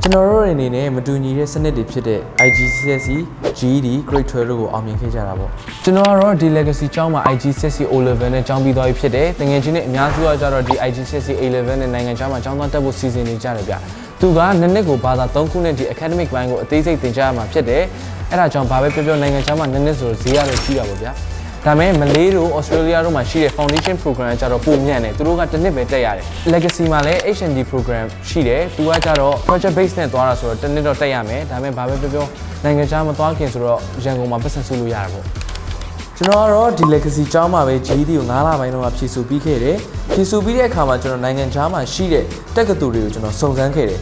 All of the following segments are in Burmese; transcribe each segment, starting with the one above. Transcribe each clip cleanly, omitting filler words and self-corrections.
ကျွန်တော်တို့အနေနဲ့မတူညီတဲ့စနစ်တွေဖြစ်တဲ့ IGCSE, GED, Grade 12တို့ကိုအောင်မြင်ခဲ့ကြတာပေါ့ကျွန်တော်ကတော့ဒီ Legacy ကျောင်းမှာ IGCSE O-level နဲ့ကျောင်းပြီးသွားပြီဖြစ်တယ်တကယ်ချင်းနဲ့အများစုကကြတော့ဒီ IGCSE A-level နဲ့နိုင်ငံခြားမှာကျောင်းသားတက်ဖို့စီစဉ်နေကြတယ်ဗျသူကနှစ်ကိုဘာသာ3ခုနဲ့ဒီ academic ဘိုင်းကိုအသေးစိတ်သင်ကြားရမှာဖြစ်တယ်အဲ့ဒါကြောင့်ဘာပဲပြောပြောနိုင်ငံခြားမှာနှစ်ဆိုဈေးရတော့ကြီးတာပေါ့ဗျာဒါပေမဲ့မလေးတို့ Australia တို့မှာရှိတဲ့ Foundation Program ကကြတော့ပုံမြတ်နေသူတို့ကတစ်နှစ်ပဲတက်ရတယ် Legacy မှာလည်း H&D Program ရှိတယ်သူကကြတော့ Project Base နဲ့သွားတာဆိုတော့တစ်နှစ်တော့တက်ရမယ်ဒါပေမဲ့ဘာပဲပြောပြောနိုင်ငံခြားမသွားခင်ဆိုတော့ရန်ကုန်မှာပတ်စံစုလို့ရတာပေါ့ကျွန်တော်ကတော့ဒီ Legacy ကျောင်းမှာပဲ GED ကို9လပိုင်းတော့ဖြည့်ဆို့ပြီးခဲ့တယ်ဖြည့်ဆို့ပြီးတဲ့အခါမှာကျွန်တော်နိုင်ငံခြားမှာရှိတဲ့တက္ကသိုလ်တွေကိုကျွန်တော်စုံစမ်းခဲ့တယ်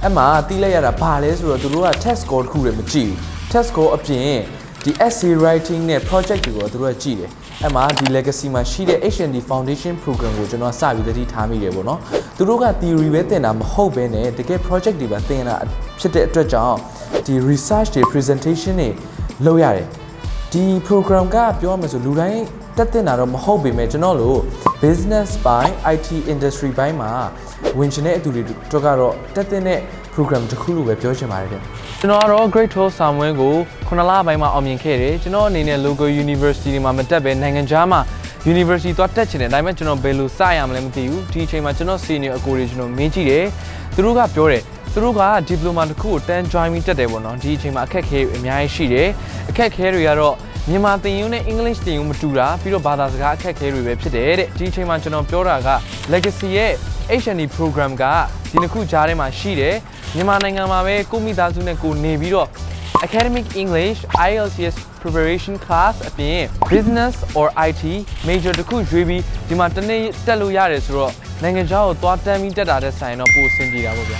အဲ့မှာသိလိုက်ရတာဘာလဲဆိုတော့သူတို့က test score တစ်ခုတွေမကြည့်ဘူး test score အပြင်ဒီ essay writing နဲ့ project တွေကိုသူတို့ကကြည့်တယ်အဲ့မှာဒီ Legacy မှာရှိတဲ့ H&D Foundation Program ကိုကျွန်တော်စပြီးသတိထားမိတယ်ပေါ့နော်သူတို့က theory ပဲသင်တာမဟုတ်ဘဲနဲ့တကယ် project တွေပါသင်တာဖြစ်တဲ့အတွက်ကြောင့်ဒီ research တွေ presentation တွေလုပ်ရတယ်ဒီ program ကပြောရမယ်ဆိုလူတိုင်းတက်တင်တာတော့မဟုတ်ပေမဲ့ကျွန်တော်တို့ business ဘိုင်း IT industry ဘိုင်းမှာဝင်ချင်တဲ့အတူတွေတော့ကတော့တက်တင်တဲ့ program တစ်ခုလို့ပဲပြောချင်ပါတယ်ကျွန်တော်ကတော့ Grade 12 စာမွေးကို9လပိုင်းမှာအောင်မြင်ခဲ့တယ်ကျွန်တော်အနေနဲ့ local university တွေမှာမတက်ပဲနိုင်ငံခြားမှာ university သွားတက်ချင်တယ်ဒါပေမဲ့ကျွန်တော်ဘယ်လိုစရမလဲမသိဘူးဒီအချိန်မှာကျွန်တော် senior အကိုတွေကျွန်တော်မေးကြည့်တယ်သူတို့ကပြောတယ်သူတို့က diploma တစ်ခုကို10 join ပြီးတက်တယ်ပေါ့နော်ဒီအချိန်မှာအခက်အခဲအများကြီးရှိတယ်အခက်အခဲတွေကတော့မြန်မာသင်ယူနဲ့ English သင်ယူမတူတာပြီးတော့ဘာသာစကားအခက်အခဲတွေပဲဖြစ်တယ်တဲ့ဒီအချိန်မှာကျွန်တော်ပြောတာက Legacy ရဲ့ H&D program ကဒီနှစ်ခုကြားထဲမှာရှိတယ်မြန်မာနိုင်ငံမှာပဲကိုမိသားစုနဲ့ကိုနေပြီးတော့ Academic English IELTS preparation class အပြင် Business or IT major တခုရွေးပြီးဒီမှာတစ်နေ့တက်လို့ရတယ်ဆိုတော့နိုင်ငံခြားကိုသွားတန်းပြီးတက်တာတဲ့ဆိုင်တော့ပိုအဆင်ပြေတာပေါ့ဗျာ